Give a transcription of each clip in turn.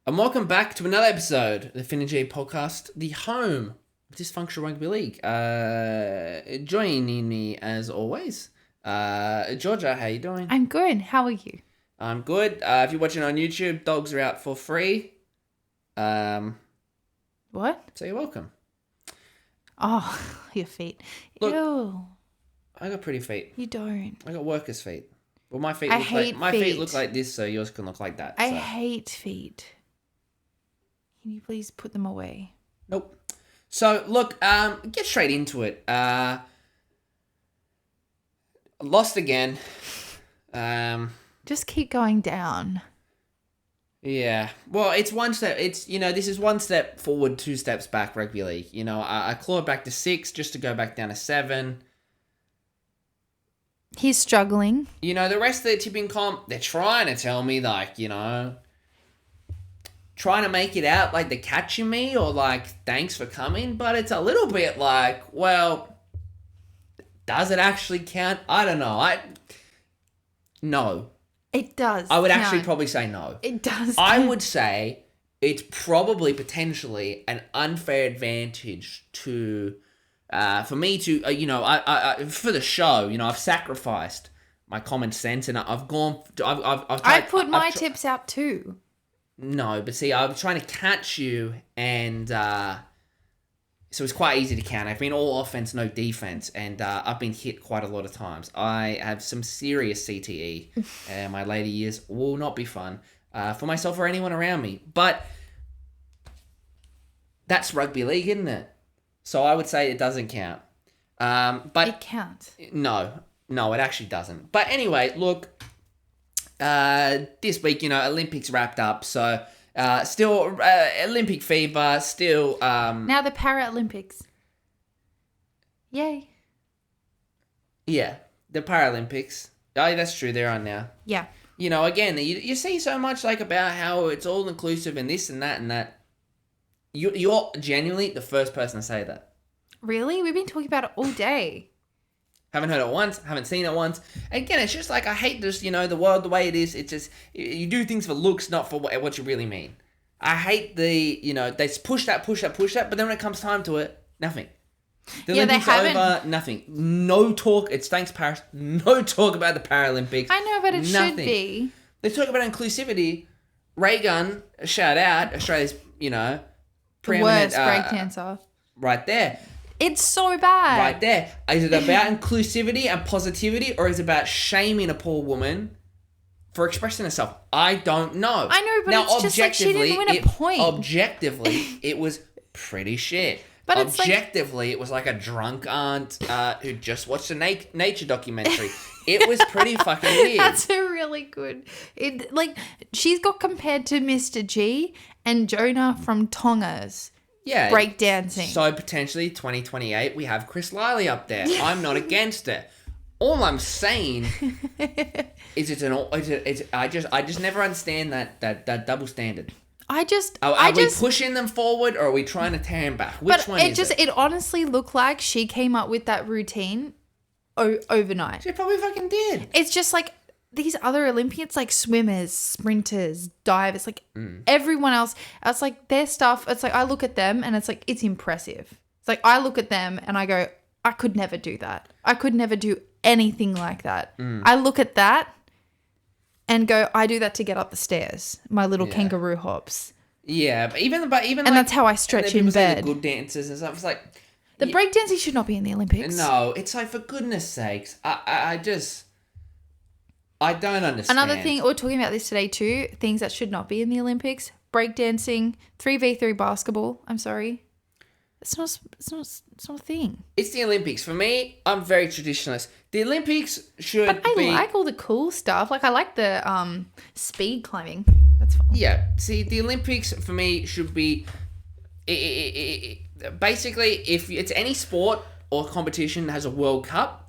And welcome back to another episode of the Finn and G podcast, the home of Dysfunctional Rugby League. Joining me as always, Georgia, how you doing? I'm good. How are you? I'm good. If you're watching on YouTube, dogs are out for free. What? So you're welcome. Oh, your feet. Look, Ew. I got pretty feet. You don't. I got workers' feet. Well, my feet I look hate my feet feet. look like this, so yours can look like that. I so. hate feet. Can you please put them away? Nope. So look, get straight into it. Lost again. Just keep going down. Yeah. Well, it's one step. This is one step forward, two steps back. Rugby league. I clawed back to 6 just to go back down to 7. He's struggling. The rest of the tipping comp, they're trying to tell me trying to make it out like they're catching me or like thanks for coming, but it's a little bit like, well, does it actually count? I don't know. No. It does. I would count. actually probably say no. It does. I count. would say it's probably potentially an unfair advantage to, for me to, I for the show, I've sacrificed my common sense and I've gone, I put my tips out too. No, but see, I was trying to catch you, and so it's quite easy to count. I've been all offense, no defense, and I've been hit quite a lot of times. I have some serious CTE, and my later years will not be fun for myself or anyone around me. But that's rugby league, isn't it? So I would say it doesn't count. But it counts. No, it actually doesn't. But anyway, look. This week, Olympics wrapped up, so still Olympic fever, still... Now the Paralympics. Yay. Yeah, the Paralympics. Oh, that's true, they're on now. Yeah. Again, you see so much about how it's all inclusive and this and that and that. You're genuinely the first person to say that. Really? We've been talking about it all day. Haven't heard it once, haven't seen it once. Again, it's just I hate this, the world the way it is. It's just, you do things for looks, not for what you really mean. I hate they push that, but then when it comes time to it, nothing. The Olympics are over, nothing. No talk, it's thanks Paris, no talk about the Paralympics. I know, but it nothing. should be. They talk about inclusivity. Raygun, shout out, Australia's, The preeminent... worst breakdancer. Right there. It's so bad. Right there. Is it about inclusivity and positivity, or is it about shaming a poor woman for expressing herself? I don't know. I know, but it's just like she didn't win a point. Objectively, it was pretty shit. But objectively, it was like a drunk aunt who just watched a nature documentary. It was pretty fucking weird. That's a really good... she's got compared to Mr. G and Jonah from Tonga's. Yeah. Breakdancing. So potentially 2028 we have Chris Liley up there. I'm not against it. All I'm saying is I just never understand that double standard. Are we pushing them forward or are we trying to tear them back? Which one is it? It honestly looked like she came up with that routine overnight. She probably fucking did. It's just like these other Olympians, like swimmers, sprinters, divers, everyone else, it's like their stuff, it's like I look at them and it's like, it's impressive. It's like I look at them and I go, I could never do that. I could never do anything like that. I look at that and go, I do that to get up the stairs, my little kangaroo hops. Yeah, but even and that's how I stretch in bed. The good dancers and stuff. It's like the breakdancing should not be in the Olympics. No, it's like for goodness sakes, I don't understand. Another thing, we're talking about this today too, things that should not be in the Olympics, breakdancing, 3v3 basketball. I'm sorry. It's not a thing. It's the Olympics. For me, I'm very traditionalist. The Olympics should be... But I like all the cool stuff. Like I like the speed climbing. That's fun. Yeah. See, the Olympics for me should be... basically, if it's any sport or competition that has a World Cup,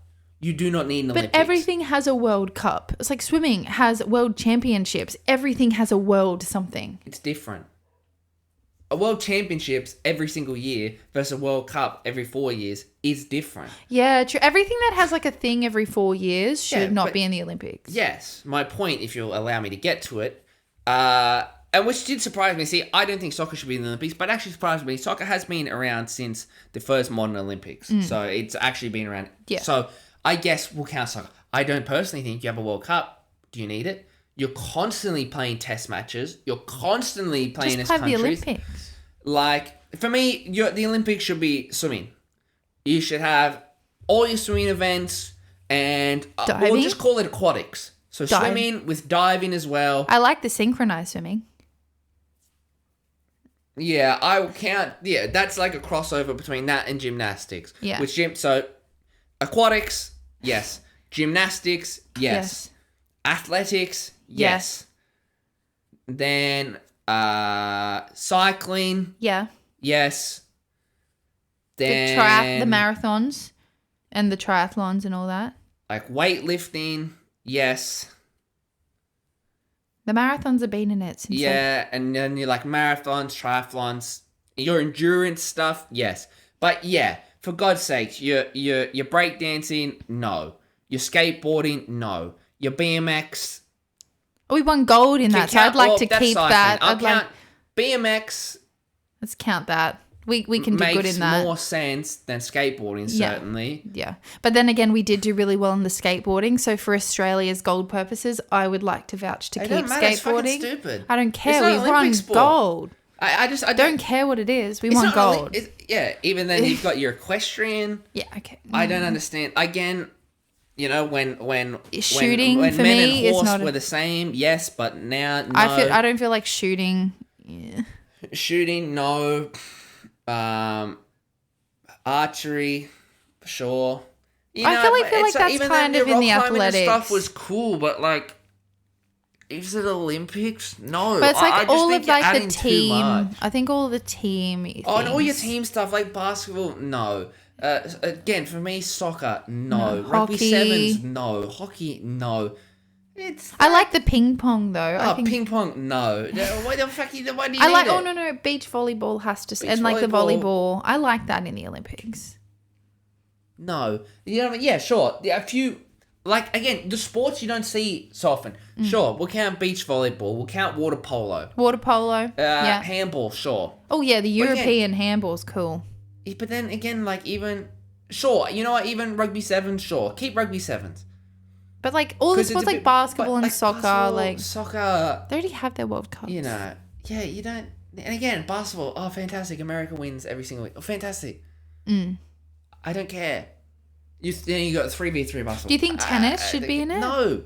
you do not need an Olympics. But everything has a World Cup. It's like swimming has World Championships. Everything has a world something. It's different. A World Championships every single year versus a World Cup every 4 years is different. Yeah, true. Everything that has like a thing every 4 years should not be in the Olympics. Yes. My point, if you'll allow me to get to it, And which did surprise me. See, I don't think soccer should be in the Olympics, but it actually surprised me. Soccer has been around since the first modern Olympics. So it's actually been around. Yeah. So I guess we'll count soccer. I don't personally think you have a World Cup. Do you need it? You're constantly playing test matches. You're constantly playing Just as play the countries. Olympics. Like, for me, the Olympics should be swimming. You should have all your swimming events and we'll Diving? just call it aquatics. So swimming with diving as well. I like the synchronized swimming. Yeah, I will count. Yeah, that's like a crossover between that and gymnastics. Yeah. So aquatics, yes. Gymnastics, yes. Athletics, yes. Then cycling, Yeah. yes. The Then the marathons and the triathlons and all that. like weightlifting, yes. The marathons have been in it since. Yeah, and then you're like marathons, triathlons, your endurance stuff, yes. But yeah, for God's sake, your breakdancing, no. Your skateboarding, no. Your BMX. We won gold in that, so I'd like to keep that. I'll count BMX. Let's count that. We can do good in that. Makes more sense than skateboarding, certainly. Yeah. But then again, we did do really well in the skateboarding. So for Australia's gold purposes, I would like to vouch to keep Don't matter, it's fucking skateboarding. stupid. I don't It's care. not We an won Olympic sport. gold. I Don't care what it is. We it's won not gold. Even then you've got your equestrian. Yeah, okay. I don't understand. Again, you know, when Shooting when for men me and is horse not were the same, yes, but now no. I don't feel like shooting. Yeah. Shooting, no. Archery, sure. You I know, feel but like that's even kind then, of in the rock climbing and athletics. stuff was cool, but like, is it Olympics? No. But it's like I just all think of you're like the adding too team. much. I think all of the team. Oh, and all your things. team stuff like basketball, no. Again, for me, soccer, no. No. Rugby Hockey. sevens, no. Hockey, no. It's I like the ping pong though. I think ping pong, no. Why the fuck? Why do you I need like. it? Oh no, beach volleyball has to. Beach And like the volleyball. volleyball, I like that in the Olympics. No. You know what I mean? Yeah, sure. Yeah, a few, like, again, the sports you don't see so often. Sure, we'll count beach volleyball. We'll count water polo. Water polo. Yeah. Handball, sure. Oh yeah, the But again- European handball's cool. But then again, like, even, sure, you know what? Even rugby sevens, sure. Keep rugby sevens. But like all the 'Cause it's sports a like bit- basketball but, and like, soccer, basketball, like soccer, they already have their World Cups. you know, yeah, you don't. And again, basketball, oh, fantastic. America wins every single week. Oh, fantastic. I don't care. Then you got 3v3 basketball. Do you think tennis should be in it? No.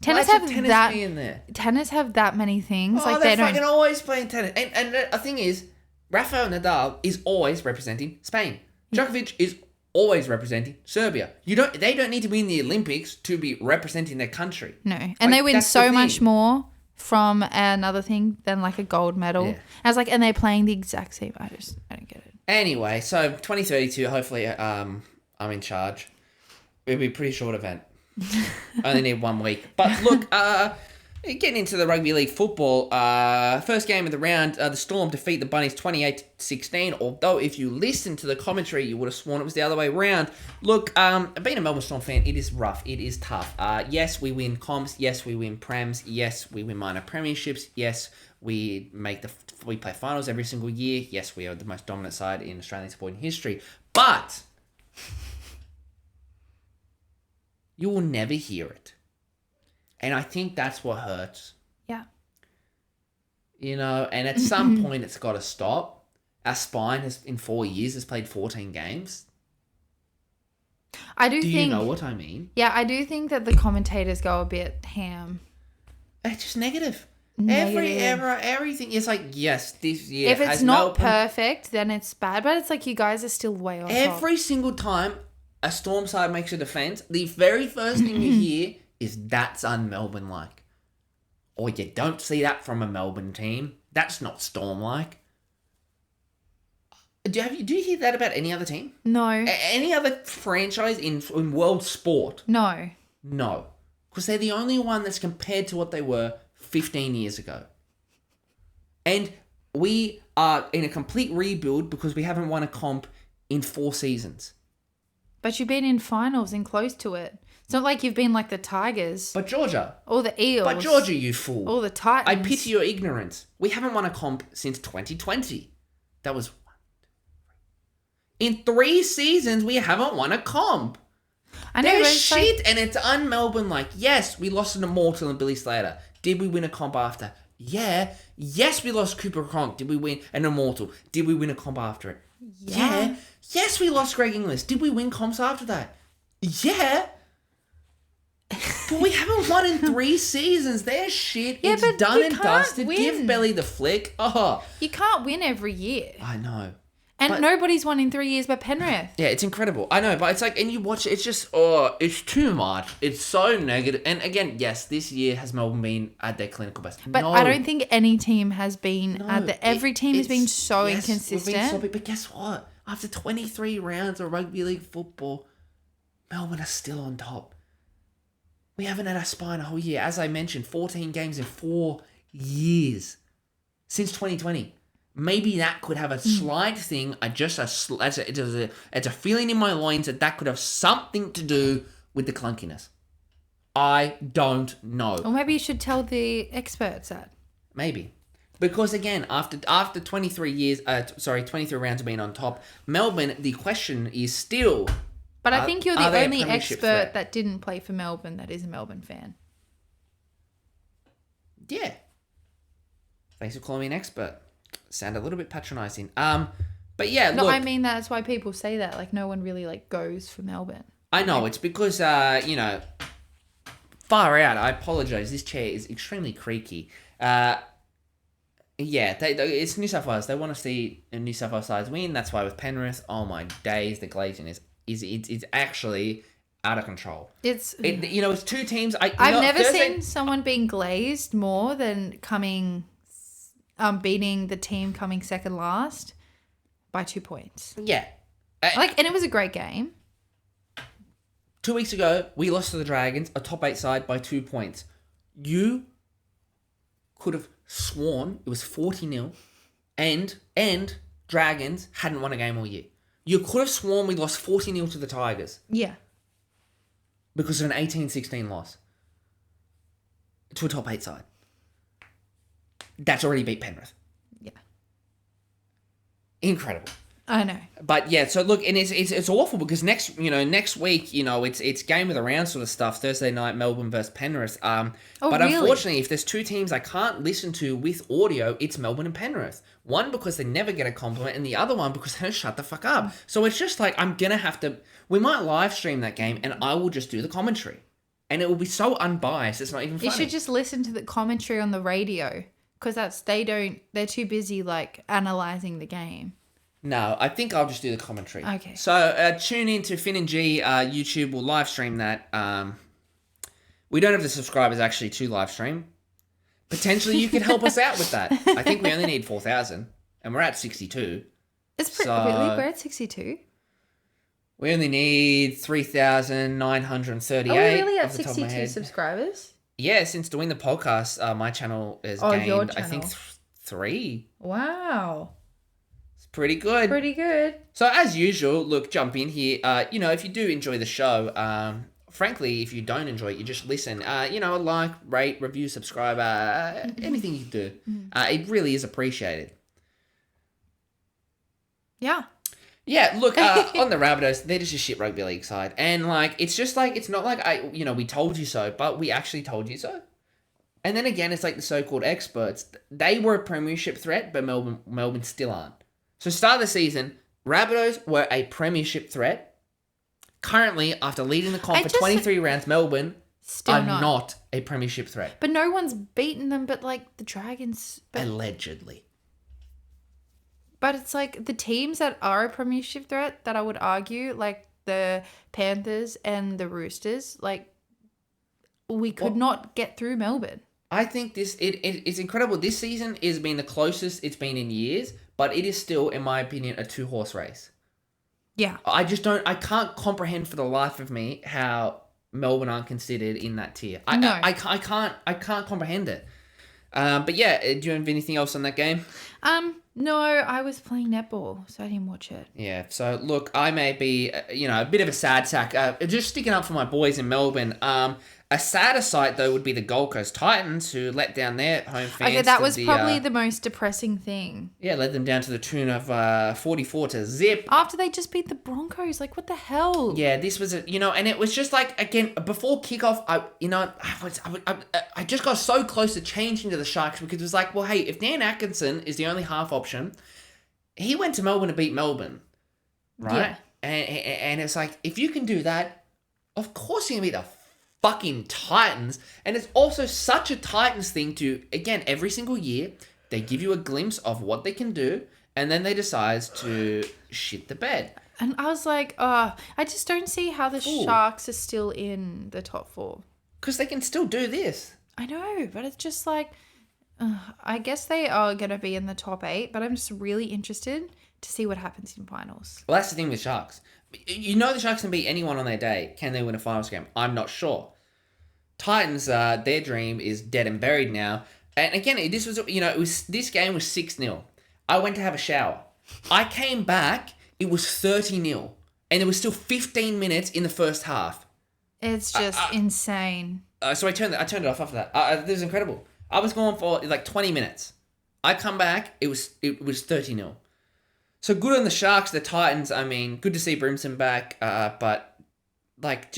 Tennis Why should have tennis that. be in there? Tennis have that many things. Oh, like they're they fucking don't. always playing tennis. And the thing is, Rafael Nadal is always representing Spain. Djokovic is always representing Serbia. They don't need to be in the Olympics to be representing their country. No, and Like, they win that's the so thing. much more from another thing than like a gold medal. Yeah. And I was like, and they're playing the exact same. I don't get it. Anyway, so 2032, hopefully I'm in charge. It'll be a pretty short event. Only need 1 week. But look, getting into the rugby league football, first game of the round, the Storm defeat the Bunnies 28-16, although if you listen to the commentary, you would have sworn it was the other way around. Look, being a Melbourne Storm fan, it is rough. It is tough. Yes, we win comps. Yes, we win prems. Yes, we win minor premierships. Yes, we play finals every single year. Yes, we are the most dominant side in Australian sporting history. But you will never hear it. And I think that's what hurts. Yeah. You know, and at some point it's got to stop. Our spine in 4 years has played 14 games. I do Do think. you know what I mean? Yeah, I do think that the commentators go a bit ham. It's just negative. Negative. Every era, everything is like, yes, this year. If it's has not Melbourne- perfect, then it's bad. But it's like you guys are still way off. Every single time a Storm side makes a defense, the very first thing you hear is that's un-Melbourne like. Or you don't see that from a Melbourne team. That's not Storm like. Do you hear that about any other team? No. Any other franchise in world sport? No. No. Because they're the only one that's compared to what they were 15 years ago. And we are in a complete rebuild because we haven't won a comp in 4 seasons. But you've been in finals and close to it. It's not like you've been like the Tigers But Georgia. or the Eels. But Georgia, you fool. Or the Titans. I pity your ignorance. We haven't won a comp since 2020. That was... In 3 seasons, we haven't won a comp. I know, They're but it's shit, like, and it's un-Melbourne. Like, yes, we lost to Immortal and Billy Slater. Did we win a comp after? Yeah. Yes, we lost Cooper Cronk. Did we win an Immortal? Did we win a comp after it? Yeah. Yes, we lost Greg Inglis. Did we win comps after that? Yeah. But we haven't won in 3 seasons. They're shit. Yeah, It's but done you and can't dusted. win. Give Belly the flick. Oh, You can't win every year. I know. And But- nobody's won in 3 years but Penrith. Yeah, it's incredible. I know, but it's like, and you watch it, it's just, oh, it's too much. It's so negative. And again, yes, this year has Melbourne been at their clinical best. But no, I don't think any team has been no, at the... Every team has been it's- so yes, we've inconsistent. been sloppy, but guess what? After 23 rounds of rugby league football, Melbourne are still on top. We haven't had a spine a whole year. As I mentioned, 14 games in 4 years. Since 2020. Maybe that could have a slight thing, it's a feeling in my loins that could have something to do with the clunkiness. I don't know. Or maybe you should tell the experts that. Maybe. Because again, after 23 rounds of being on top, Melbourne, the question is still... But I think you're are the they a only premiership expert threat? that didn't play for Melbourne that is a Melbourne fan. Yeah. Thanks for calling me an expert. Sound a little bit patronising. But yeah, No, look... I mean that's why people say that. Like no one really like goes for Melbourne. I know, it's because, far out. I apologise. This chair is extremely creaky. Yeah, it's New South Wales. They want to see New South Wales sides win. That's why with Penrith, oh my days, the glazing is actually out of control. It's 2 teams. I've never seen someone being glazed more than beating the team coming second last by 2 points. Yeah. And it was a great game. 2 weeks ago, we lost to the Dragons, a top 8 side, by 2 points. You could have sworn it was 40-0 and Dragons hadn't won a game all year. You could have sworn we lost 40-0 to the Tigers Yeah. because of an 18-16 loss to a top 8 side. That's already beat Penrith. Yeah. Incredible. I know. But yeah, so look, and it's awful because next week, it's game of the round sort of stuff. Thursday night, Melbourne versus Penrith. But really? unfortunately, if there's 2 teams I can't listen to with audio, it's Melbourne and Penrith. One because they never get a compliment, and the other one because they don't shut the fuck up. So it's just like I'm gonna have to. We might live stream that game, and I will just do the commentary, and it will be so unbiased. It's not even funny. You should just listen to the commentary on the radio because they're too busy like analyzing the game. No, I think I'll just do the commentary. Okay. So tune in to Finn and G. YouTube will live stream that. We don't have the subscribers actually to live stream. Potentially you could help us out with that. I think we only need 4,000 and we're at 62. It's pretty. So- Really? We're at 62. We only need 3,938. Are we really at off the top of my 62 head. subscribers? Yeah, since doing the podcast, my channel has Oh, gained, your I think, channel. 3. Wow. It's pretty good. Pretty good. So as usual, look, jump in here. If you do enjoy the show, frankly, if you don't enjoy it, you just listen. Like, rate, review, subscribe, anything you do. It really is appreciated. Yeah. Yeah, look, on the Rabbitohs, they're just a shit rugby league side. And, it's just it's not like we told you so, but we actually told you so. And then again, it's like the so-called experts. They were a premiership threat, but Melbourne still aren't. So start of the season, Rabbitohs were a premiership threat. Currently, after leading the comp for 23 rounds, Melbourne Still are not. not a premiership threat. But no one's beaten them but like the Dragons. Allegedly. But it's like the teams that are a premiership threat that I would argue, like the Panthers and the Roosters, like we could not get through Melbourne. I think it's incredible. This season has been the closest it's been in years, but it is still, in my opinion, a 2-horse race. Yeah. I can't comprehend for the life of me how Melbourne aren't considered in that tier. I can't comprehend it. But yeah, do you have anything else on that game? No, I was playing netball, so I didn't watch it. Yeah, so look, I may be, a bit of a sad sack. Just sticking up for my boys in Melbourne. A sadder sight, though, would be the Gold Coast Titans, who let down their home fans. Okay, that was probably the most depressing thing. Yeah, led them down to the tune of 44-0. After they just beat the Broncos, like, what the hell? Yeah, this was, and it was just like, again, before kickoff, I just got so close to changing to the Sharks because it was like, well, hey, if Dan Atkinson is the only half option, he went to Melbourne to beat Melbourne, right? Yeah. And it's like, if you can do that, of course you're going to beat the fucking Titans. And it's also such a Titans thing to, again, every single year, they give you a glimpse of what they can do, and then they decide to shit the bed. And I was like, I just don't see how the Sharks are still in the top 4. Because they can still do this. I know, but it's just like, I guess they are going to be in the top 8, but I'm just really interested to see what happens in finals. Well, that's the thing with Sharks. The Sharks can beat anyone on their day. Can they win a finals game? I'm not sure. Titans, their dream is dead and buried now. And again, this this game was 6-0. I went to have a shower. I came back, it was 30-0. And there was still 15 minutes in the first half. It's just insane. So I turned it off after that. This is incredible. I was going for like 20 minutes. I come back, it was 30-0. So good on the Sharks, the Titans. I mean, good to see Brimson back, but like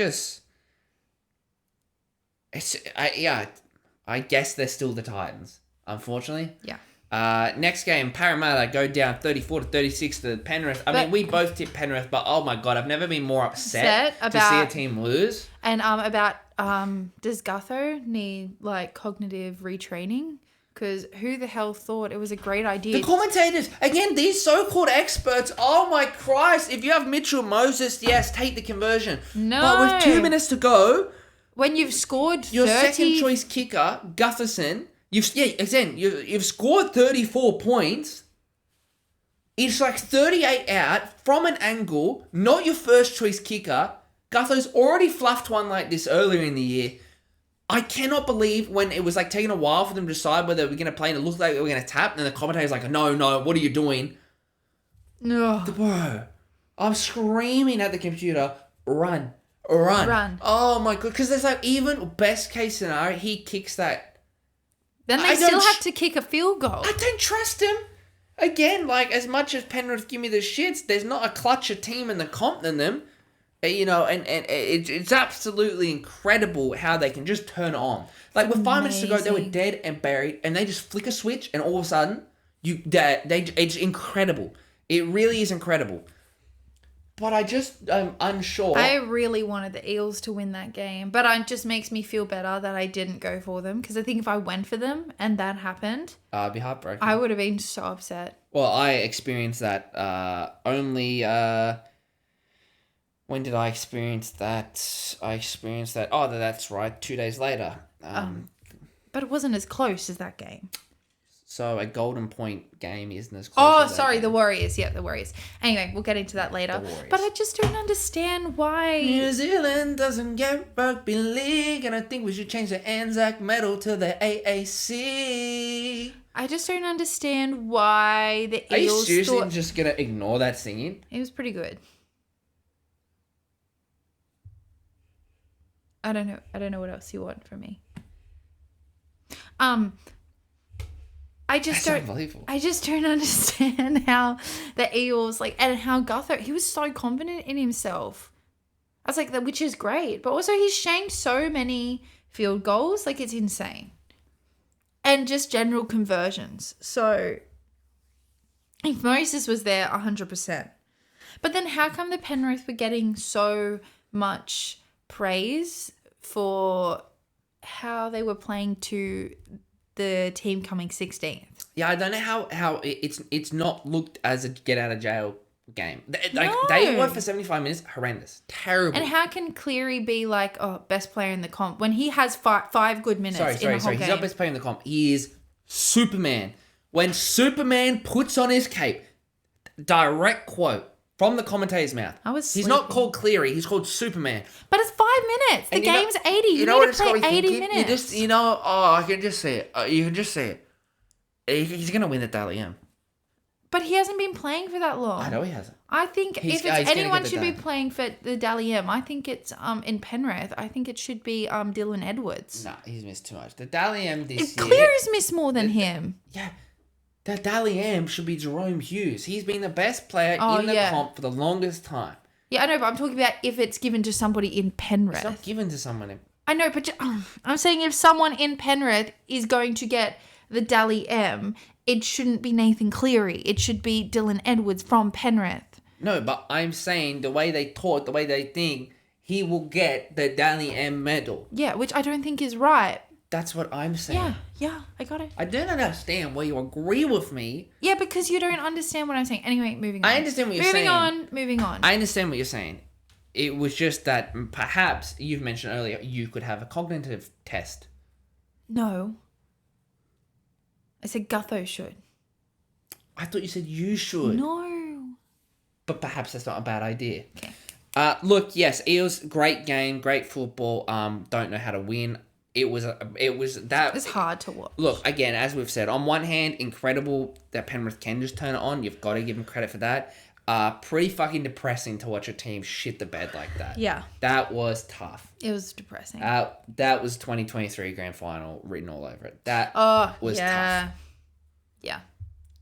I guess they're still the Titans, unfortunately. Yeah. Next game, Parramatta go down 34-36 to Penrith. I mean, we both tipped Penrith, but oh my god, I've never been more upset to see a team lose. And does Gutho need like cognitive retraining? Because who the hell thought it was a great idea? The commentators, again, these so-called experts, oh my Christ, if you have Mitchell Moses, yes, take the conversion. No. But with 2 minutes to go, when you've scored your 30... second choice kicker, Gutherson, you've scored 34 points. It's like 38 out from an angle, not your first choice kicker. Gutho's already fluffed one like this earlier in the year. I cannot believe when it was like taking a while for them to decide whether we're going to play and it looked like we were going to tap, and then the commentator's like, no, what are you doing? No. Bro, I'm screaming at the computer, run. Oh my god, because there's like, even best case scenario, he kicks that. Then they still have to kick a field goal. I don't trust him. Again, like, as much as Penrith give me the shits, there's not a clutcher team in the comp than them. And it's absolutely incredible how they can just turn on. Like, with 5 minutes to go, they were dead and buried, and they just flick a switch, and all of a sudden, it's incredible. It really is incredible. But I'm unsure. I really wanted the Eels to win that game, but it just makes me feel better that I didn't go for them, because I think if I went for them and that happened, I'd be heartbroken. I would have been so upset. Well, I experienced that only... When did I experience that? Oh, that's right. 2 days later. But it wasn't as close as that game. So a Golden Point game isn't as close as that sorry, game. the Warriors. Yeah, the Warriors. Anyway, we'll get into that later. But I just don't understand why... New Zealand doesn't get rugby league, and I think we should change the Anzac medal to the AAC. I just don't understand why the Eels... Are you seriously just going to ignore that singing? It was pretty good. I don't know what else you want from me. I just don't understand how the Eels, like, and how Gutho, he was so confident in himself. I was like, which is great, but also he's shanked so many field goals, like, it's insane. And just general conversions. So if Moses was there, 100%. But then how come the Penrith were getting so much praise for how they were playing to the team coming 16th? Yeah, I don't know how it's not looked as a get out of jail game. They went for 75 minutes, horrendous, terrible. And how can Cleary be like, best player in the comp when he has five good minutes in the whole game? He's not best player in the comp. He is Superman. When Superman puts on his cape, direct quote from the commentator's mouth. He's not called Cleary, he's called Superman. But it's 5 minutes. The And you know- game's 80. You know what need it's to got play me 80 thinking? minutes. I can just see it. You can just see it. He's going to win the Dally M. But he hasn't been playing for that long. I know he hasn't. I think He's if gonna anyone get the should be done. playing for the Dally M, I think it's in Penrith. I think it should be Dylan Edwards. Nah, he's missed too much. The Dally M this year. Cleary's missed more than him. Yeah. The Dally M should be Jerome Hughes. He's been the best player Oh, in the yeah. comp for the longest time. Yeah, I know, but I'm talking about if it's given to somebody in It's Penrith. not given to someone. I know, but I'm saying if someone in Penrith is going to get the Dally M, it shouldn't be Nathan Cleary. It should be Dylan Edwards from Penrith. No, but I'm saying the way they talk, the way they think, he will get the Dally M medal. Yeah, which I don't think is right. That's what I'm saying. Yeah, I got it. I don't understand why you agree with me. Yeah, because you don't understand what I'm saying. Anyway, moving on. I understand what you're saying. Moving on. I understand what you're saying. It was just that perhaps you've mentioned earlier you could have a cognitive test. No. I said Gutho should. I thought you said you should. No. But perhaps that's not a bad idea. Okay. Look, yes, Eels, great game, great football. Don't know how to win. It was that. It's hard to watch. Look, again, as we've said, on one hand, incredible that Penrith can just turn it on. You've got to give them credit for that. Pretty fucking depressing to watch a team shit the bed like that. Yeah. That was tough. It was depressing. That was 2023 grand final written all over it. That was yeah. tough. Yeah.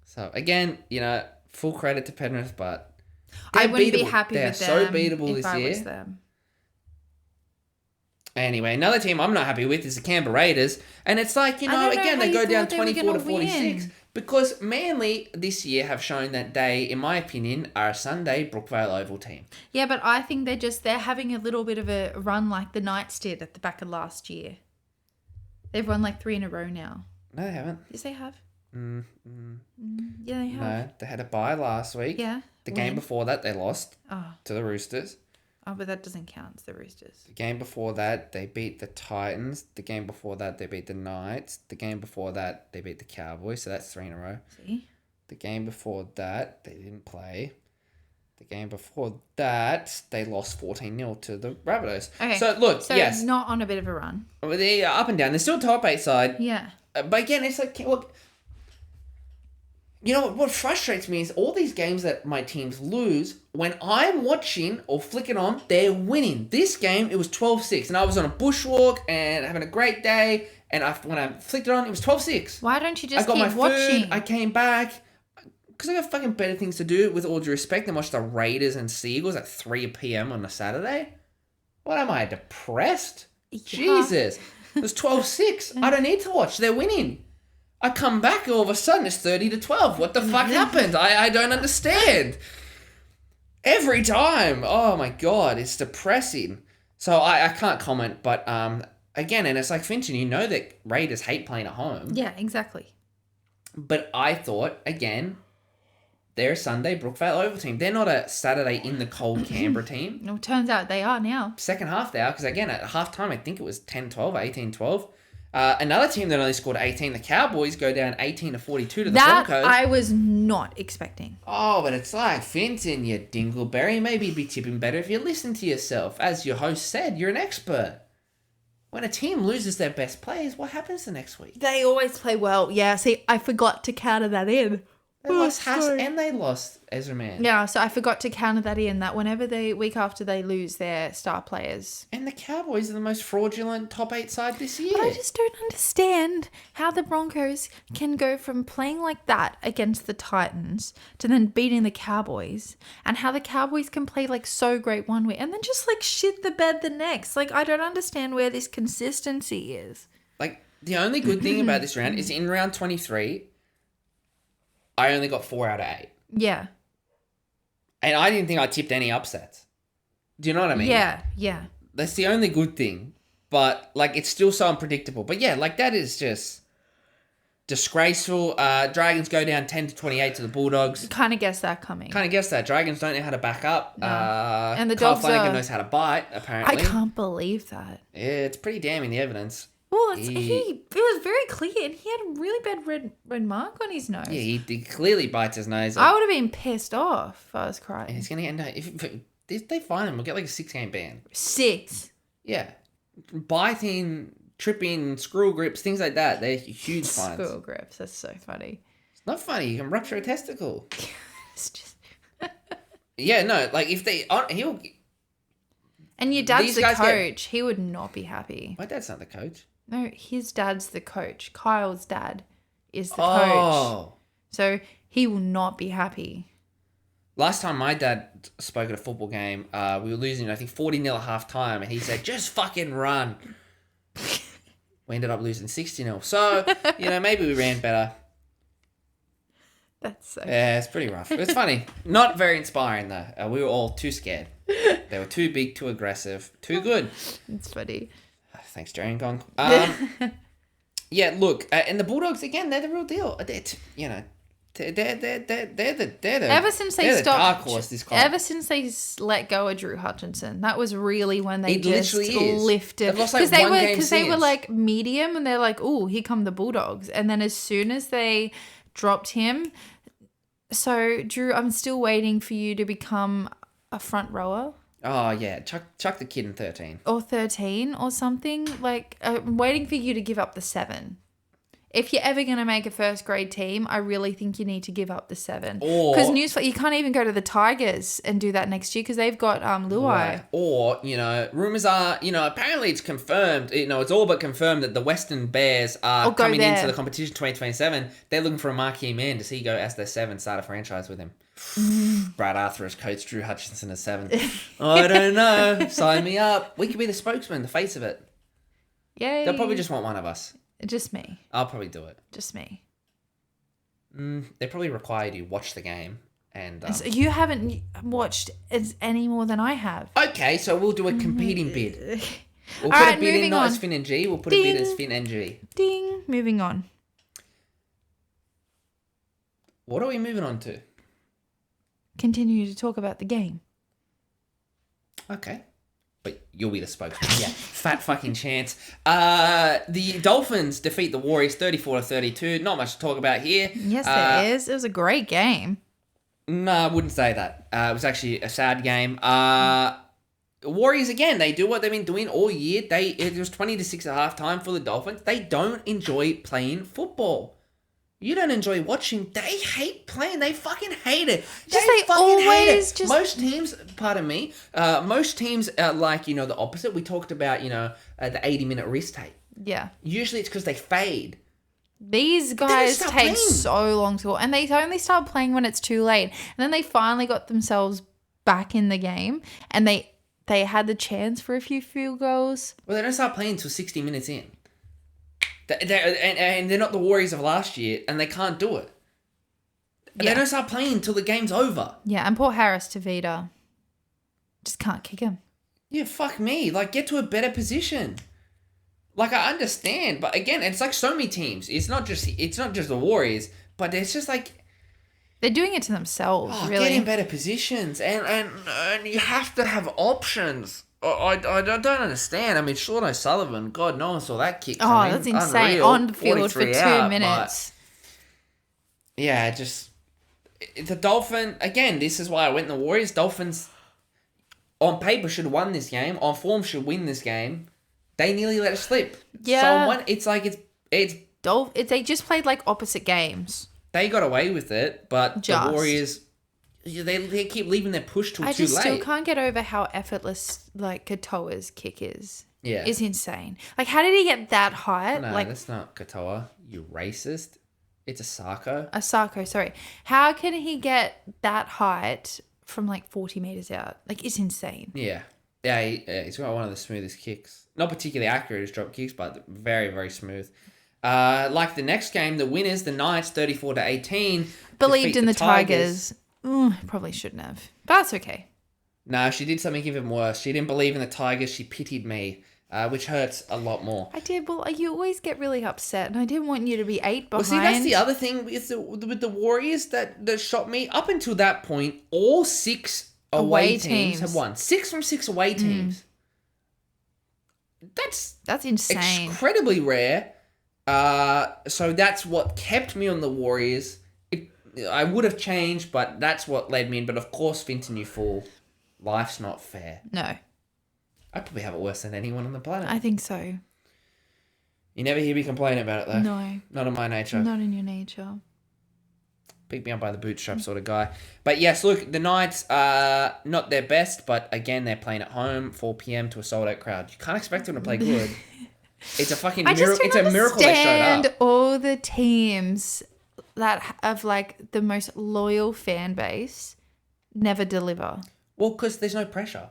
So again, full credit to Penrith, but I wouldn't be beatable. happy They're with them so beatable if this I year. was them. Anyway, another team I'm not happy with is the Canberra Raiders. And it's like, I don't know again, how they you go down thought they were 24 to gonna 46. win. Because Manly this year have shown that they, in my opinion, are a Sunday Brookvale Oval team. Yeah, but I think they're having a little bit of a run like the Knights did at the back of last year. They've won like 3 in a row now. No, they haven't. Yes, they have. Yeah, they have. No, they had a bye last week. Yeah. The game before that, they lost Oh, to the Roosters. but that doesn't count. It's the Roosters. The game before that, they beat the Titans. The game before that, they beat the Knights. The game before that, they beat the Cowboys. So that's 3 in a row. See? The game before that, they didn't play. The game before that, they lost 14-0 to the Rabbitohs. Okay. So, look, So yes. not on a bit of a run. They're up and down. They're still top 8 side. Yeah. But again, it's like, look, what frustrates me is all these games that my teams lose, when I'm watching or flicking on, they're winning. This game, it was 12-6, and I was on a bushwalk and having a great day, and when I flicked it on, it was 12-6. Why don't you I just got keep my watching? food, I came back, because I got fucking better things to do, with all due respect, than watch the Raiders and Seagulls at 3 p.m. on a Saturday. What am I, depressed? Yeah. Jesus. It was 12-6. I don't need to watch. They're winning. I come back, all of a sudden, it's 30-12. What the fuck happened? I don't understand. Every time. Oh, my God. It's depressing. So I can't comment, but again, and it's like Finch, you know that Raiders hate playing at home. Yeah, exactly. But I thought, again, they're a Sunday Brookvale Oval team. They're not a Saturday in the cold Canberra team. Well, turns out they are now. Second half they are, because again, at halftime, I think it was 10-12, 18-12. Another team that only scored 18, the Cowboys, go down 18-42 to the That Broncos. I was not expecting. Oh, but it's like, Finton, you dingleberry. Maybe you'd be tipping better if you listen to yourself. As your host said, you're an expert. When a team loses their best players, what happens the next week? They always play well. Yeah, see, I forgot to counter that in. They lost Haas and they lost Ezra Mann. Yeah, so I forgot to counter that in, that whenever week after they lose their star players. And the Cowboys are the most fraudulent top 8 side this year. But I just don't understand how the Broncos can go from playing like that against the Titans to then beating the Cowboys, and how the Cowboys can play like so great one week and then just like shit the bed the next. Like, I don't understand where this consistency is. Like, the only good thing about this round is in round 23, I only got 4 out of 8. Yeah. And I didn't think I tipped any upsets. Do you know what I mean? Yeah. That's the only good thing. But, like, it's still so unpredictable. But, yeah, like, that is just disgraceful. Dragons go down 10-28 to the Bulldogs. Kind of guessed that coming. Kind of guess that. Dragons don't know how to back up. No. And the Carl Dogs Flanagan are... knows how to bite, I apparently. can't believe that. Yeah, it's pretty damning, the evidence. Well, it was very clear, and he had a really bad red mark on his nose. Yeah, he clearly bites his nose. I would have been pissed off if I was And crying. he's going to end up... If they find him, we'll get like a 6-game ban. 6. Yeah. Biting, tripping, screw grips, things like that. They're huge fines. Squirrel grips. That's so funny. It's not funny. You can rupture a testicle. It's just... Yeah, no, like if they... He'll... And your dad's These the guys coach. He would not be happy. My dad's not the coach. No, his dad's the coach. Kyle's dad is the coach. Oh. So he will not be happy. Last time my dad spoke at a football game, we were losing, I think, 40-0 at half time, and he said, just fucking run. We ended up losing 60-0. So, maybe we ran better. That's so... Yeah, it's pretty rough. It's funny. Not very inspiring, though. We were all too scared. They were too big, too aggressive, too good. It's funny. Thanks, Jerry and Gong. Yeah, look, and the Bulldogs, again, they're the real deal. They're the Ever since they they're the stopped... dark horse this comp. Ever since they let go of Drew Hutchinson, that was really when they It just literally is. lifted. They've lost, like, they one were game they were since. like medium, and they're like, oh, here come the Bulldogs. And then as soon as they dropped him, so Drew, I'm still waiting for you to become a front rower. Oh, yeah. Chuck the kid in 13. Or 13 or something. Like, I'm waiting for you to give up the 7. If you're ever going to make a first grade team, I really think you need to give up the 7. Because newsflash, you can't even go to the Tigers and do that next year because they've got Luai. Right. Or, rumours are, apparently it's confirmed, it's all but confirmed that the Western Bears are coming into the competition 2027. They're looking for a marquee man to see go as their 7, start a franchise with him. Brad Arthur as coach, Drew Hutchinson as 7. I don't know. Sign me up. We could be the spokesman, the face of it. Yay. They'll probably just want one of us. Just me. I'll probably do it. Just me. They probably require you to watch the game. And So you haven't watched any more than I have. okay, so we'll do a competing bid. We'll All put right, a bid in, moving not on. as Finn and G. We'll put Ding. a bid as Finn and G. Ding. Moving on. What are we moving on to? Continue to talk about the game. Okay. But you'll be the spokesman. Yeah. Fat fucking chance. The Dolphins defeat the Warriors 34-32. Not much to talk about here. Yes, there is. It was a great game. No, I wouldn't say that. It was actually a sad game. Warriors, again, they do what they've been doing all year. It was 20-6 at halftime for the Dolphins. They don't enjoy playing football. You don't enjoy watching. They hate playing. They fucking hate it. They fucking hate always it. just... Most teams, pardon me, most teams are like, the opposite. We talked about, the 80-minute wrist tape. Yeah. Usually it's because they fade. These guys take so long to... And they only start playing when it's too late. And then they finally got themselves back in the game. And they had the chance for a few field goals. Well, they don't start playing until 60 minutes in. And they're not the Warriors of last year, and they can't do it. Yeah. They don't start playing until the game's over. Yeah, and poor Harris Tavita just can't kick him. Yeah, fuck me. Like, get to a better position. Like, I understand, but again, it's like so many teams. It's not just the Warriors, but it's just like... They're doing it to themselves, really. Get in better positions, and you have to have options. I don't understand. I mean, Sean O'Sullivan, God, no one saw that kick coming. That's insane. Unreal. On the field for 2 out, minutes. Yeah, the Dolphin, again, this is why I went in the Warriors. Dolphins, on paper, should have won this game. On form, should win this game. They nearly let it slip. Yeah. So it's like They just played like opposite games. they got away with it, but Just. the Warriors... They keep leaving their push till I too just late. still can't get over how effortless like Katoa's kick is. Yeah. It's insane. Like, how did he get that height? No, like that's not Katoa. You racist. It's a Sarko. a Sarko, sorry. How can he get that height from like 40 meters out? Like, it's insane. Yeah. Yeah, he's got one of the smoothest kicks. Not particularly accurate as drop kicks, but very, very smooth. Like the next game, the winners, the Knights, 34-18. Believed in the Tigers. Probably shouldn't have. But that's okay. No, she did something even worse. She didn't believe in the Tigers. She pitied me, which hurts a lot more. I did. Well, you always get really upset, and I didn't want you to be 8 behind. Well, see, that's the other thing with the Warriors that shot me. Up until that point, all 6 away teams have won. 6 from 6 away teams. That's insane. Incredibly rare. So that's what kept me on the Warriors. I would have changed, but that's what led me in. But of course, Finton, you fool. Life's not fair. No. I probably have it worse than anyone on the planet. I think so. You never hear me complain about it, though. No. Not in my nature. Not in your nature. Pick me up by the bootstrap sort of guy. But yes, look, the Knights are not their best, but again, they're playing at home, 4 p.m. to a sold-out crowd. You can't expect them to play good. It's a fucking miracle. It's a miracle they showed up. All the teams that have like the most loyal fan base never deliver. Well, because there's no pressure.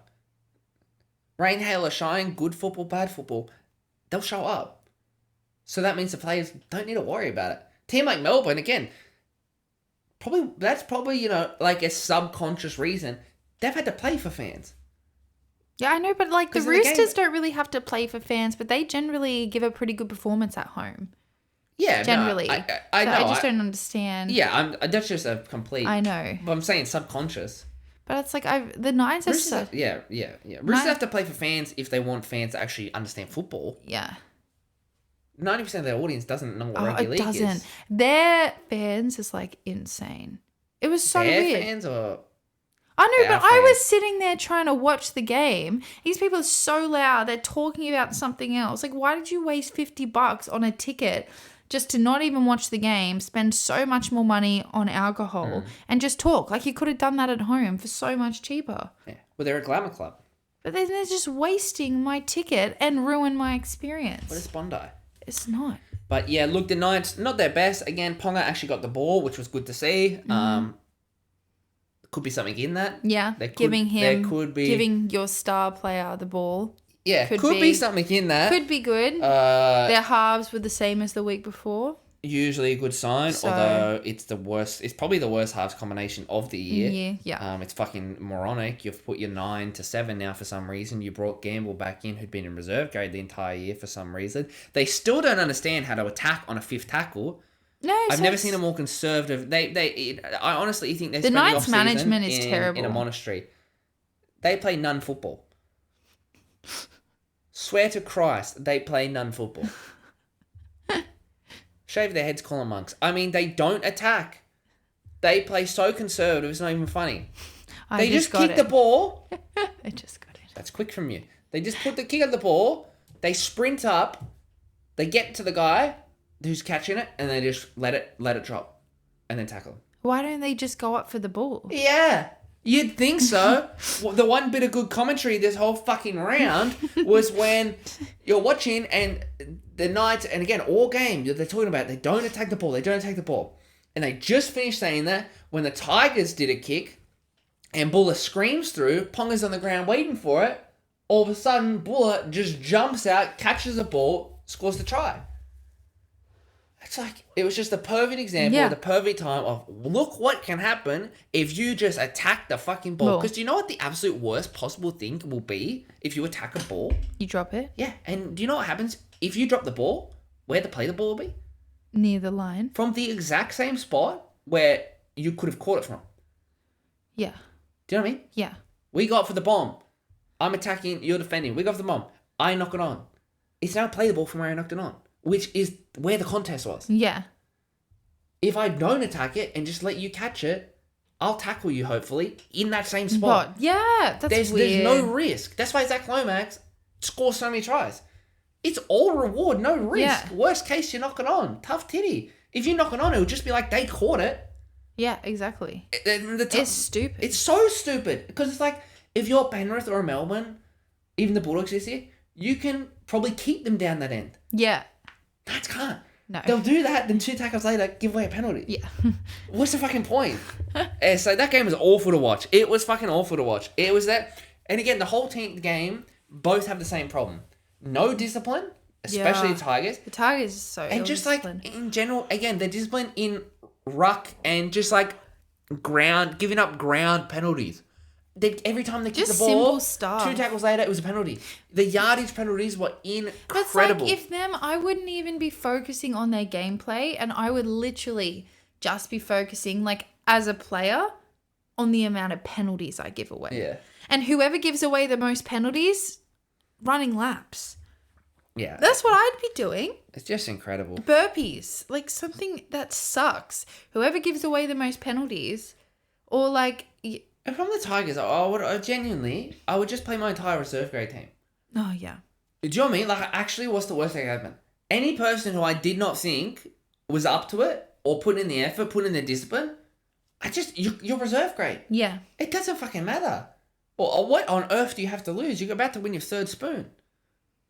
Rain, hail, or shine, good football, bad football, they'll show up. So that means the players don't need to worry about it. Team like Melbourne, again, that's probably like a subconscious reason they've had to play for fans. Yeah, I know, but like the Roosters don't really have to play for fans, but they generally give a pretty good performance at home. Yeah, generally. No, I know. I just don't understand. Yeah, that's just a complete. I know, but I'm saying subconscious. But it's like the Knights are so. Yeah. Roosters have to play for fans if they want fans to actually understand football. Yeah. 90% of their audience doesn't know what rugby league is. Their fans is like insane. It was so weird. Their fans or I know, but I was sitting there trying to watch the game. These people are so loud. They're talking about something else. Like, why did you waste $50 on a ticket just to not even watch the game, spend so much more money on alcohol, and just talk? Like, you could have done that at home for so much cheaper. Yeah. Well, they're a glamour club. But then they're just wasting my ticket and ruin my experience. But it's Bondi. It's not. But yeah, look, the Knights, not their best. Again, Ponga actually got the ball, which was good to see. Could be something in that. Yeah, giving your star player the ball. Yeah, could be something in that. Could be good. Their halves were the same as the week before. Usually a good sign, although it's the worst. It's probably the worst halves combination of the year. Yeah. It's fucking moronic. You've put your 9 to 7 now for some reason. You brought Gamble back in, who'd been in reserve grade the entire year for some reason. They still don't understand how to attack on a fifth tackle. No, I've never seen a more conservative. I honestly think they're the spending Knights management is terrible in a monastery. They play nun football. Swear to Christ, they play nun football. Shave their heads, call them monks. I mean, they don't attack. They play so conservative, it's not even funny. They just kick the ball. I just got it. That's quick from you. They just put the kick of the ball. They sprint up. They get to the guy who's catching it, and they just let it drop, and then tackle him. Why don't they just go up for the ball? Yeah, you'd think so. The one bit of good commentary this whole fucking round was when you're watching and the Knights, and again, all game, they're talking about they don't attack the ball. And they just finished saying that when the Tigers did a kick and Buller screams through, Ponga's on the ground waiting for it, all of a sudden Buller just jumps out, catches the ball, scores the try. It's like, it was just the perfect example of the perfect time of look what can happen if you just attack the fucking ball. Because do you know what the absolute worst possible thing will be if you attack a ball? You drop it? Yeah. And do you know what happens if you drop the ball? Where the play the ball will be? Near the line. From the exact same spot where you could have caught it from. Yeah. Do you know what I mean? Yeah. We got for the bomb. I'm attacking, you're defending. We got for the bomb. I knock it on. It's now play the ball from where I knocked it on. Which is where the contest was. Yeah. If I don't attack it and just let you catch it, I'll tackle you, hopefully, in that same spot. But, yeah, that's weird. There's no risk. That's why Zach Lomax scores so many tries. It's all reward, no risk. Yeah. Worst case, you knock it on. Tough titty. If you knock it on, it'll just be like they caught it. Yeah, exactly. It's stupid. It's so stupid. Because it's like, if you're Penrith or Melbourne, even the Bulldogs this year, you can probably keep them down that end. Yeah. Knights can't. No. They'll do that, then 2 tackles later, give away a penalty. Yeah. What's the fucking point? So that game was awful to watch. It was fucking awful to watch. It was that. And again, the whole game, both have the same problem. No discipline, especially the Tigers. The Tigers are so and just like, in general, again, they're disciplined in ruck and just like giving up ground penalties. Every time they kick the ball, simple stuff. 2 tackles later, it was a penalty. The yardage penalties were incredible. It's like I wouldn't even be focusing on their gameplay, and I would literally just be focusing, like, as a player, on the amount of penalties I give away. Yeah. And whoever gives away the most penalties, running laps. Yeah. That's what I'd be doing. It's just incredible. Burpees, like something that sucks. Whoever gives away the most penalties, or like... And from the Tigers, I would just play my entire reserve grade team. Oh, yeah. Do you know what I mean? Like, actually, what's the worst thing that happened? Any person who I did not think was up to it or put in the effort, put in the discipline, you're reserve grade. Yeah. It doesn't fucking matter. Or what on earth do you have to lose? You're about to win your third spoon.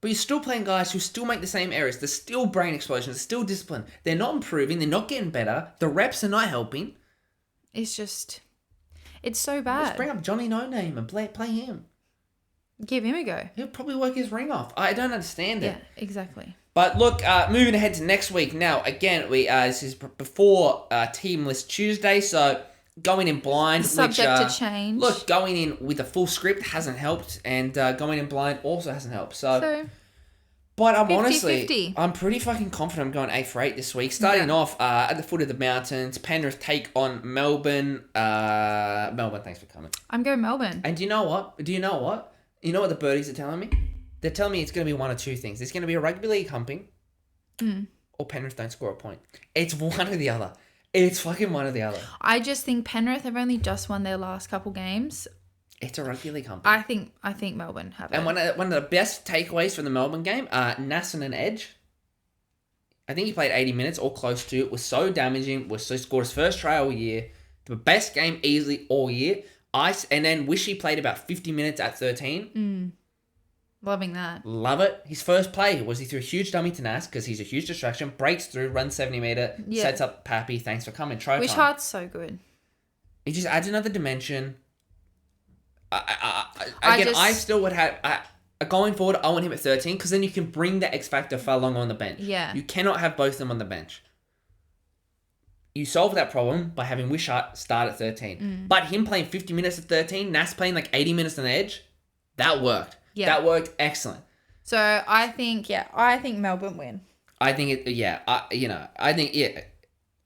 But you're still playing guys who still make the same errors. There's still brain explosions. There's still discipline. They're not improving. They're not getting better. The reps are not helping. It's just... It's so bad. Just bring up Johnny No Name and play him. Give him a go. He'll probably work his ring off. I don't understand it. Yeah, exactly. But look, moving ahead to next week. Now, again, this is before Team List Tuesday, so going in blind. Subject to change. Look, going in with a full script hasn't helped, and going in blind also hasn't helped. So but I'm 50-50. I'm pretty fucking confident I'm going 8 for 8 this week. Starting off at the foot of the mountains, Penrith take on Melbourne. Melbourne, thanks for coming. I'm going Melbourne. And do you know what? You know what the birdies are telling me? They're telling me it's going to be one of two things. There's going to be a rugby league humping, or Penrith don't score a point. It's one or the other. It's fucking one or the other. I just think Penrith have only just won their last couple games. It's a rugby league humping. I think Melbourne have it. And one of the best takeaways from the Melbourne game, Nassan and Edge. I think he played 80 minutes or close to it. Was so damaging. Scored his first try all year. The best game easily all year. And then Wishy played about 50 minutes at 13. Loving that. Love it. His first play was he threw a huge dummy to Nas because he's a huge distraction. Breaks through, runs 70 meter, sets up Pappy. Thanks for coming. Try Wishart's so good. He just adds another dimension. Going forward, I want him at 13 because then you can bring the X factor far longer on the bench. Yeah. You cannot have both of them on the bench. You solve that problem by having Wishart start at 13. But him playing 50 minutes at 13, Nas playing like 80 minutes on the edge, that worked. Yeah. That worked excellent. So I think Melbourne win. I think it,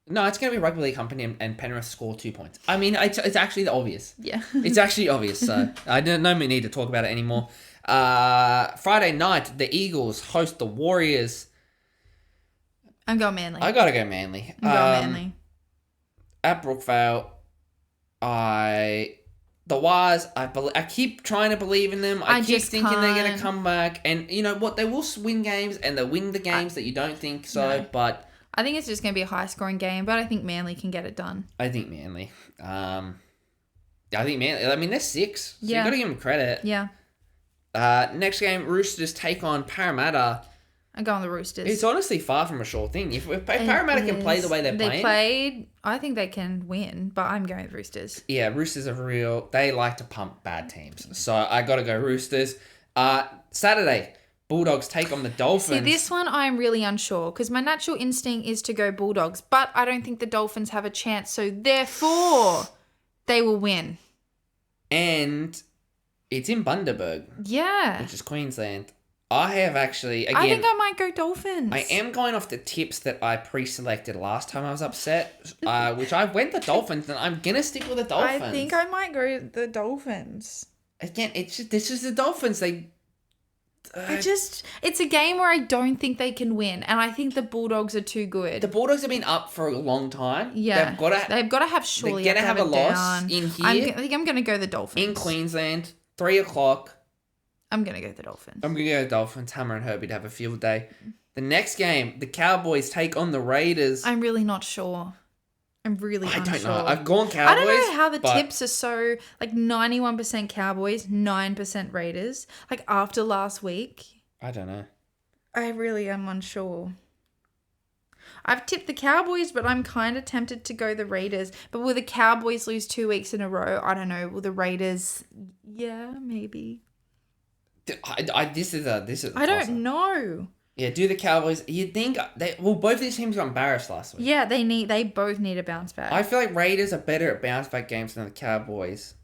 No, it's going to be rugby league company and Penrith score 2 points. I mean, it's actually obvious. Yeah. It's actually obvious, so I don't know we need to talk about it anymore. Friday night, the Eagles host the Warriors. I'm going Manly. I got to go Manly. I'm going Manly. At Brookvale, the Wires, I keep trying to believe in them. I keep thinking they're going to come back. And you know what? They will win games and they'll win the games that you don't think so. No. But I think it's just going to be a high-scoring game, but I think Manly can get it done. I think Manly. I mean, they're 6, so you got to give them credit. Yeah. Next game, Roosters take on Parramatta. I'm going the Roosters. It's honestly far from a sure thing. If Parramatta can play the way they're playing... I think they can win, but I'm going with Roosters. Yeah, Roosters are they like to pump bad teams. So I got to go Roosters. Saturday, Bulldogs take on the Dolphins. See, this one I'm really unsure because my natural instinct is to go Bulldogs, but I don't think the Dolphins have a chance. So therefore, they will win. And it's in Bundaberg. Yeah. Which is Queensland. I have actually, again... I think I might go Dolphins. I am going off the tips that I pre-selected last time I was upset, which I went the Dolphins, and I'm going to stick with the Dolphins. I think I might go the Dolphins. Again, this is the Dolphins. It's a game where I don't think they can win, and I think the Bulldogs are too good. The Bulldogs have been up for a long time. Yeah. They've got to have surely they're going to have a loss in here. I think I'm going to go the Dolphins. In Queensland, 3:00. I'm going to go the Dolphins. I'm going to go the Dolphins. Hammer and Herbie to have a field day. The next game, the Cowboys take on the Raiders. I'm really not sure. I don't know. I've gone Cowboys. I don't know how the tips are so, 91% Cowboys, 9% Raiders. After last week. I don't know. I really am unsure. I've tipped the Cowboys, but I'm kind of tempted to go the Raiders. But will the Cowboys lose 2 weeks in a row? I don't know. Will the Raiders... Yeah, maybe. This is I don't know. Yeah, do the Cowboys... You'd think... both of these teams got embarrassed last week. Yeah, they both need a bounce back. I feel like Raiders are better at bounce back games than the Cowboys.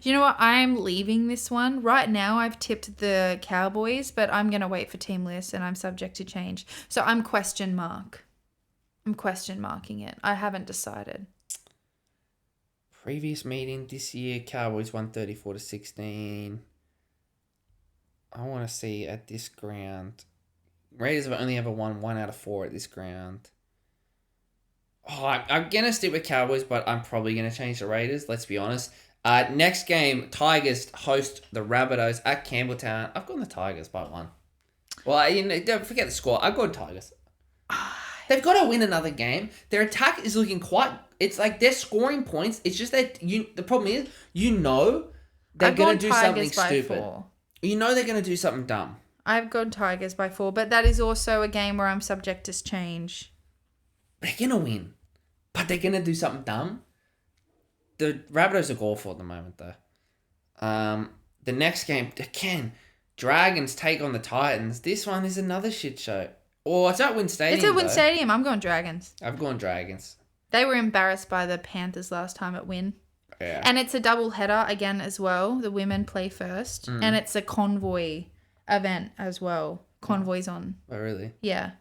You know what? I'm leaving this one. Right now, I've tipped the Cowboys, but I'm going to wait for team list and I'm subject to change. So I'm question marking it. I haven't decided. Previous meeting this year, Cowboys won 34-16. I want to see at this ground. Raiders have only ever won 1 out of 4 at this ground. I'm going to stick with Cowboys, but I'm probably going to change the Raiders. Let's be honest. Next game, Tigers host the Rabbitohs at Campbelltown. I've gone the Tigers by 1. Well, don't forget the score. I've gone Tigers. They've got to win another game. Their attack is looking quite... It's like they're scoring points. It's just that the problem is, they're going to do something stupid. 4. They're going to do something dumb. I've gone Tigers by 4, but that is also a game where I'm subject to change. They're going to win. But they're going to do something dumb. The Rabbitohs are awful at the moment, though. The next game, again, Dragons take on the Titans. This one is another shit show. Oh, it's at Wynn Stadium. It's at Wynn Stadium. I'm going Dragons. I've gone Dragons. They were embarrassed by the Panthers last time at Wynn. Yeah. And it's a double header again as well. The women play first. And it's a convoy event as well. Convoys on. Oh, really? Yeah.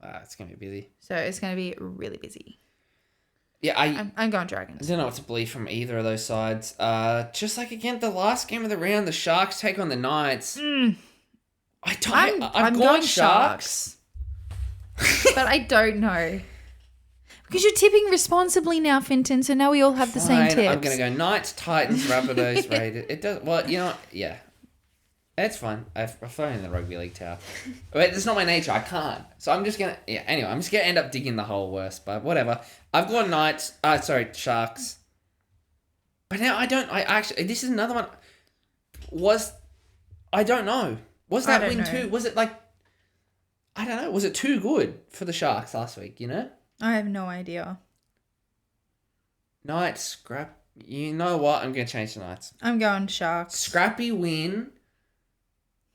It's going to be busy. So it's going to be really busy. Yeah, I'm going Dragons. I don't know what to believe from either of those sides. Just like, again, the last game of the round, the Sharks take on the Knights. I'm going Sharks. But I don't know. Because you're tipping responsibly now, Finton, so now we all have the same tips. I'm going to go Knights, Titans, Rabbitohs, Raiders. It does... Well, yeah. It's fine. I've thrown in the rugby league tower. But it's not my nature. I can't. So I'm just going to... Yeah, anyway, I'm just going to end up digging the hole worse. But whatever. I've gone Knights... Sharks. But now this is another one. I don't know. Was that win too? Was it like... I don't know. Was it too good for the Sharks last week, I have no idea. Knights, scrap... You know what? I'm going to change the Knights. I'm going Sharks. Scrappy win.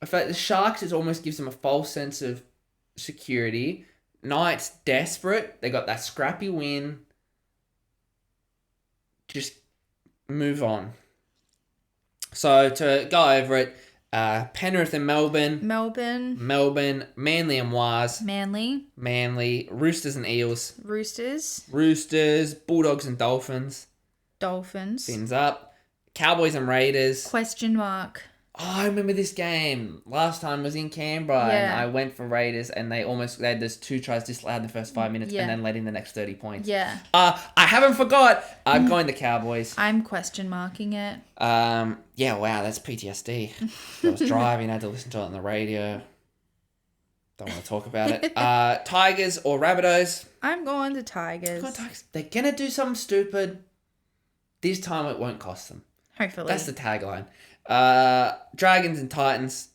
In fact, the Sharks, it almost gives them a false sense of security. Knights, desperate. They got that scrappy win. Just move on. So, to go over it, Penrith and Melbourne. Manly and Waz. Manly. Roosters and Eels. Roosters. Bulldogs and Dolphins. Fins up. Cowboys and Raiders. Question mark. Oh, I remember this game. Last time was in Canberra and I went for Raiders and they had those 2 tries disallowed in the first 5 minutes and then let in the next 30 points. Yeah. I haven't forgot. I'm going the Cowboys. I'm question marking it. Yeah, wow, that's PTSD. I was driving, I had to listen to it on the radio. Don't want to talk about it. Tigers or Rabbitohs? I'm going to Tigers. They're going to do something stupid. This time it won't cost them. Hopefully. That's the tagline. Dragons and Titans.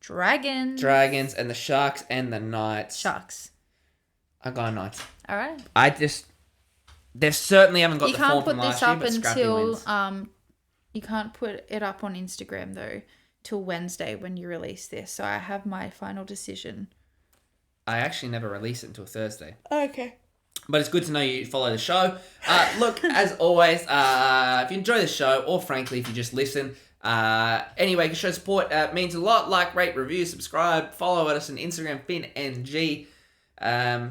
Dragons and the Sharks and the Knights. Sharks. I'm going Knights. All right. They certainly haven't got the form from last year, but scrappy wins. You can't put it up on Instagram though till Wednesday when you release this. So I have my final decision. I actually never release it until Thursday. Okay. But it's good to know you follow the show. Look, as always, if you enjoy the show, or frankly, if you just listen, anyway, you can show support. Means a lot. Like, rate, review, subscribe, follow us on Instagram, FinNG. Yeah.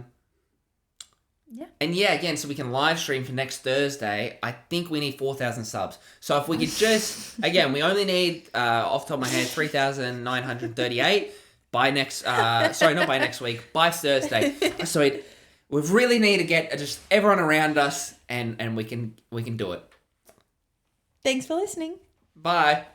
And yeah, again, so we can live stream for next Thursday. I think we need 4,000 subs. So if we could just, again, we only need, off the top of my head, 3,938 by next, not by next week, by Thursday. So we really need to get just everyone around us and we can do it. Thanks for listening. Bye.